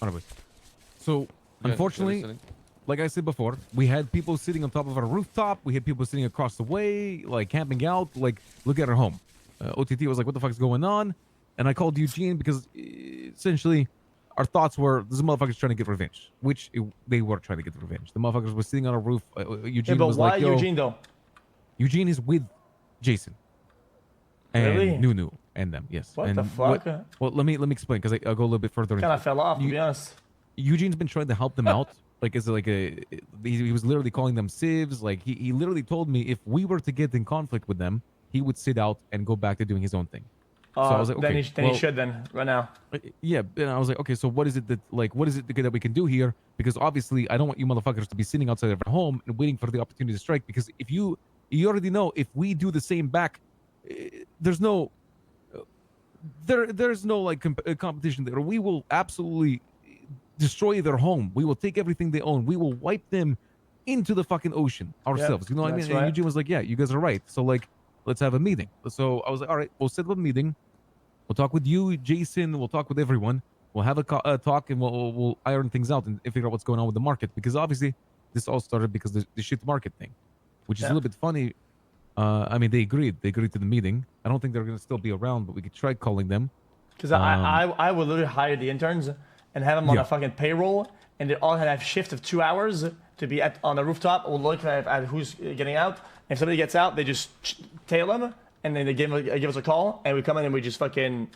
All right. So, unfortunately, like I said before, we had people sitting on top of our rooftop. We had people sitting across the way, like camping out. Like, look at our home. OTT was like, "What the fuck's going on?" And I called Eugene because essentially, our thoughts were, "This motherfucker's trying to get revenge," which they were trying to get revenge. The motherfuckers were sitting on our roof. Eugene was like, "Yo, Eugene though?" Eugene is with Jason and Really? Nunu and them. Yes. What and the fuck? Well, let me explain because I'll go a little bit further. Kind of fell off, to be honest. Eugene's been trying to help them out. Like, as like he was literally calling them civs. Like, he literally told me if we were to get in conflict with them, he would sit out and go back to doing his own thing. So I was like, okay, then he should right now. Yeah, and I was like, okay, so what is it that we can do here? Because obviously, I don't want you motherfuckers to be sitting outside of our home and waiting for the opportunity to strike. Because if you already know, if we do the same back, there's no like competition there. We will absolutely destroy their home. We will take everything they own. We will wipe them into the fucking ocean ourselves. Yep, you know what I mean? right. And Eugene was like, yeah, you guys are right. So like, let's have a meeting. So I was like, all right, we'll set up a meeting. We'll talk with you, Jason. We'll talk with everyone. We'll have a talk and we'll iron things out and figure out what's going on with the market. Because obviously, this all started because the shit market thing, which is a little bit funny. I mean, they agreed. They agreed to the meeting. I don't think they're going to still be around, but we could try calling them. Because I would literally hire the interns and have them on a fucking payroll, and they all have shift of 2 hours to be on the rooftop. We'll look at who's getting out. If somebody gets out, they just tail them, and then they give us a call, and we come in and we just fucking,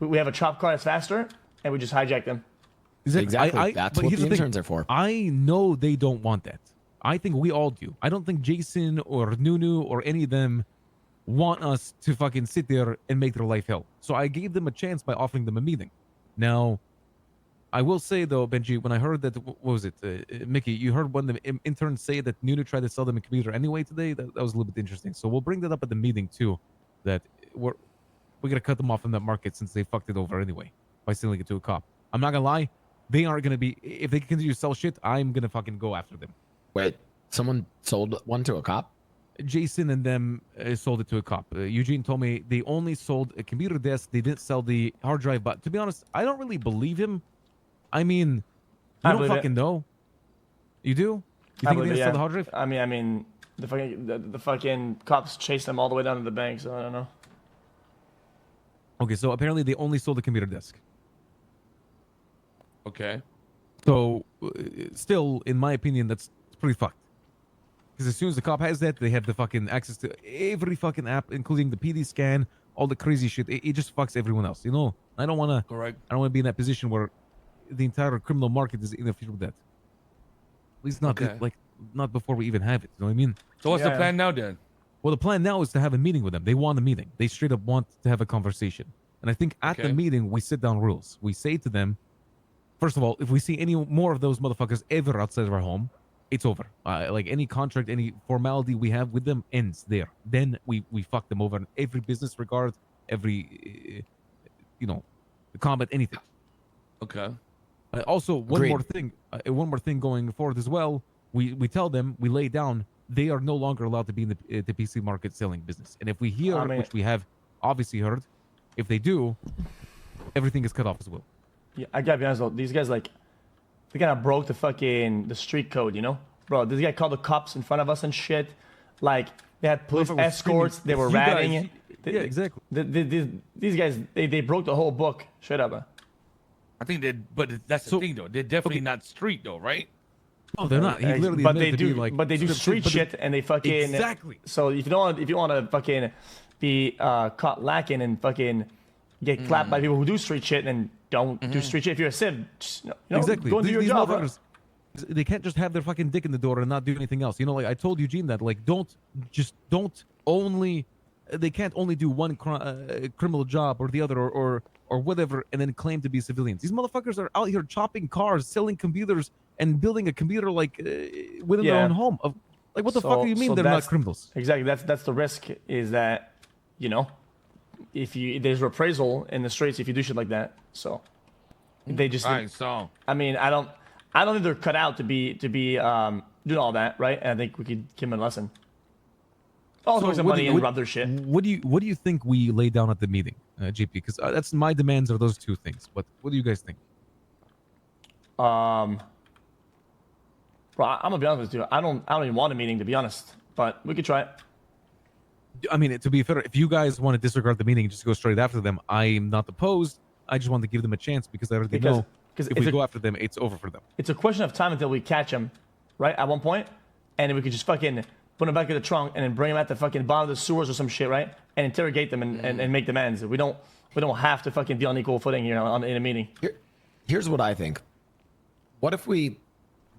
we have a chop car that's faster, and we just hijack them. Exactly. That's what the interns are for. I know they don't want that. I think we all do. I don't think Jason or Nunu or any of them want us to fucking sit there and make their life hell. So I gave them a chance by offering them a meeting. Now, I will say though, Benji, when I heard that, what was it, Mickey? You heard one of the interns say that Nunu tried to sell them a computer anyway today. That was a little bit interesting. So we'll bring that up at the meeting too. That we're gonna cut them off in that market since they fucked it over anyway by selling it to a cop. I'm not gonna lie, they aren't gonna be. If they continue to sell shit, I'm gonna fucking go after them. Wait, someone sold one to a cop? Jason and them sold it to a cop. Eugene told me they only sold a computer desk. They didn't sell the hard drive. But to be honest, I don't really believe him. I mean, you don't fucking know. You do? You think they sell the hard drive? I mean, the fucking cops chased them all the way down to the bank. So I don't know. Okay, so apparently they only sold the computer desk. Okay. So, still, in my opinion, that's pretty fucked. Because as soon as the cop has that, they have the fucking access to every fucking app, including the PD scan, all the crazy shit. It just fucks everyone else. You know, I don't want to. Correct. I don't want to be in that position where the entire criminal market is interfered with that. At least not not before we even have it. You know what I mean? So what's the plan now, then? Well, the plan now is to have a meeting with them. They want a meeting. They straight up want to have a conversation. And I think at the meeting, we sit down rules. We say to them, first of all, if we see any more of those motherfuckers ever outside of our home, it's over. Like any contract, any formality we have with them ends there. Then we fuck them over in every business regard, every, combat, anything. Okay. Also, one more thing going forward as well. We tell them, we lay down, they are no longer allowed to be in the PC market selling business. And if we hear, which we have obviously heard, if they do, everything is cut off as well. Yeah, I gotta be honest though, these guys they kind of broke the street code, you know? Bro, this guy called the cops in front of us and shit. Like, they had police escorts, they were ratting. Yeah, exactly. These guys, they broke the whole book. Straight up. I think but that's the thing though. They're definitely not street though, right? No, they're not. He literally but they do street shit and they fucking exactly. So if you want to fucking be caught lacking and fucking get clapped by people who do street shit and don't do street shit, if you're a civ, just, exactly. go and do your job. They can't just have their fucking dick in the door and not do anything else. You know, like I told Eugene that, like, they can't only do one criminal job or the other or whatever and then claim to be civilians. These motherfuckers are out here chopping cars, selling computers, and building a computer like within their own home. Like, what the fuck do you mean they're not criminals? Exactly. That's the risk, is that, if there's reprisal in the streets if you do shit like that. So they just. I mean, I don't think they're cut out to be doing all that, right? And I think we could give them a lesson. Also, some money and rub their shit. What do you think we lay down at the meeting, GP? Because that's my demands are those two things. But what do you guys think? Bro, I'm gonna be honest with you. I don't even want a meeting, to be honest. But we could try it. I mean, to be fair, if you guys want to disregard the meeting and just go straight after them, I'm not opposed. I just want to give them a chance because I already know if we go after them, it's over for them. It's a question of time until we catch them, right? At one point, and then we could just fucking put them back in the trunk and then bring them at the fucking bottom of the sewers or some shit, right? And interrogate them and make demands. We don't have to fucking be on equal footing here in a meeting. Here's what I think. What if we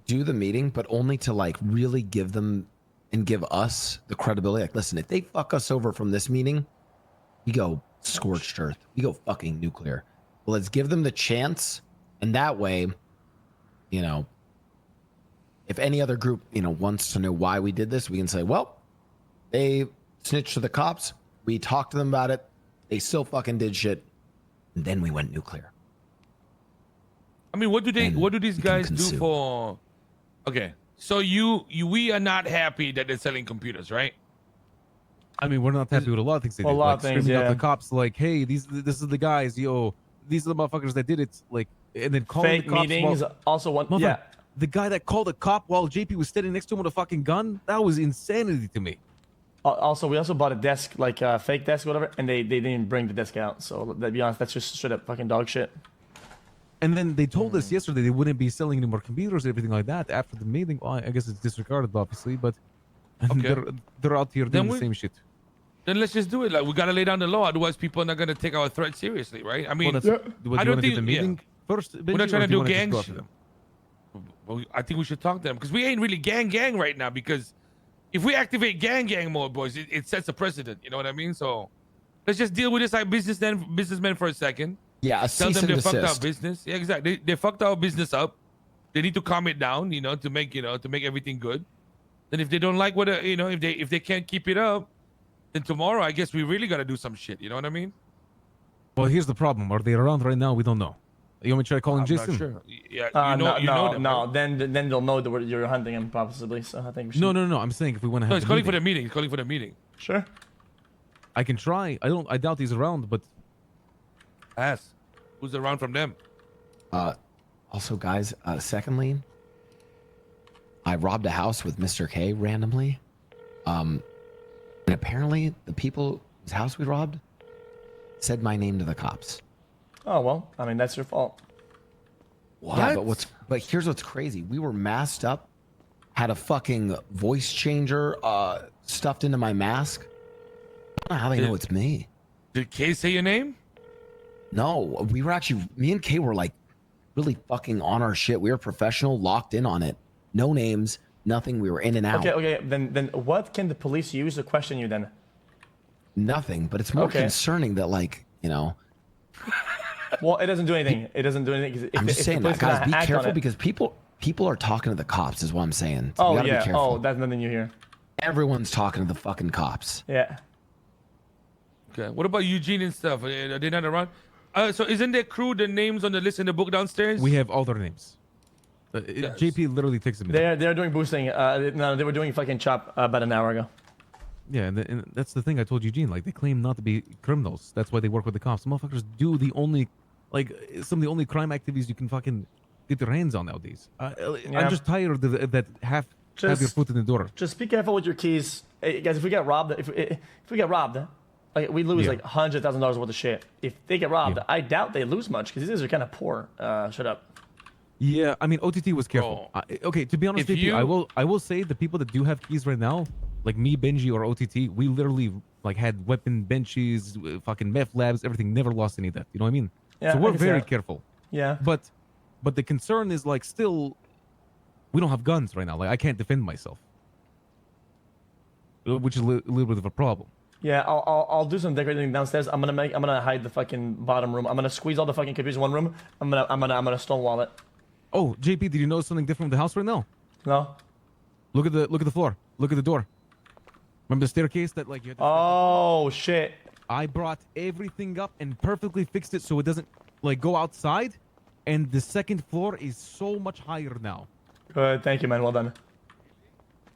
do the meeting, but only to like really give them and give us the credibility? Like, listen, if they fuck us over from this meeting, we go scorched earth. We go fucking nuclear. Well, let's give them the chance, and that way, you know, if any other group, you know, wants to know why we did this, we can say, well, they snitched to the cops. We talked to them about it. They still fucking did shit. And then we went nuclear. I mean, what do these guys do for? Okay, so we are not happy that they're selling computers, right? I mean, we're not happy with a lot of things they did. A lot of things, yeah. The cops, like, hey, this is the guys, yo, these are the motherfuckers that did it, like, and then calling fake the cops meetings. Also, one, yeah. The guy that called a cop while JP was standing next to him with a fucking gun, that was insanity to me. Also, we also bought a desk, like a fake desk or whatever, and they didn't bring the desk out. So, to be honest, that's just straight up fucking dog shit. And then they told us yesterday they wouldn't be selling any more computers or everything like that after the meeting. Well, I guess it's disregarded, obviously, but okay. they're out here doing the same shit. Then let's just do it. Like, we gotta lay down the law, otherwise people are not gonna take our threat seriously, right? I mean, I don't think the meeting first. We're not trying to do gang shit. Well, I think we should talk to them because we ain't really gang right now. Because if we activate gang mode, boys, it sets a precedent. You know what I mean? So let's just deal with this like businessmen for a second. Yeah, tell them they fucked our business. Yeah, exactly. They fucked our business up. They need to calm it down, you know, to make everything good. Then if they don't like what if they can't keep it up, then tomorrow I guess we really gotta do some shit. You know what I mean? Well, here's the problem. Are they around right now? We don't know. You want me to try calling Jason? Not sure. Yeah, no. Then they'll know that you're hunting him possibly. So I think we should. No. I'm saying if we want to have. No, he's calling for the meeting. He's calling for the meeting. Sure. I can try. I doubt he's around, but ask who's around from them. Also, guys. Secondly, I robbed a house with Mr. K randomly. And apparently the people whose house we robbed said my name to the cops. Oh, well, I mean, that's your fault. What? Yeah, but here's what's crazy. We were masked up, had a fucking voice changer stuffed into my mask. I don't know how they know it's me. Did Kay say your name? No, we were actually, me and Kay were like really fucking on our shit. We were professional, locked in on it. No names, nothing. We were in and out. Okay. Then what can the police use to question you then? Nothing, but it's more concerning that, like, you know. Well, it doesn't do anything. It doesn't do anything. I'm just saying that, guys, be careful because people are talking to the cops is what I'm saying. So oh, you gotta yeah. be careful. Oh, that's nothing you hear. Everyone's talking to the fucking cops. Yeah. Okay. What about Eugene and stuff? Are they not around? So isn't their crew the names on the list in the book downstairs? We have all their names. Yes. JP literally takes them. They're doing boosting. No, they were doing fucking chop about an hour ago. Yeah, and that's the thing I told Eugene. Like, they claim not to be criminals. That's why they work with the cops. The motherfuckers do some of the only crime activities you can fucking get your hands on nowadays. I'm just tired of that have your foot in the door. Just be careful with your keys, hey, guys. If we get robbed, if we get robbed, like we lose like $100,000 worth of shit. If they get robbed, I doubt they lose much because these guys are kind of poor. Shut up. Yeah, I mean, OTT was careful. Okay, to be honest with you, I will say the people that do have keys right now, like me, Benji, or OTT, we literally like had weapon benches, fucking meth labs, everything. Never lost any of that. You know what I mean? Yeah, so we're very careful. Yeah. But the concern is like still, we don't have guns right now. Like I can't defend myself, which is a little bit of a problem. Yeah, I'll do some decorating downstairs. I'm gonna hide the fucking bottom room. I'm gonna squeeze all the fucking computers in one room. I'm gonna stonewall it. Oh, JP, did you notice something different with the house right now? No. Look at the floor. Look at the door. Remember the staircase that like you had to Oh shit. I brought everything up and perfectly fixed it so it doesn't like go outside, and the second floor is so much higher now. Good, thank you, man. Well done.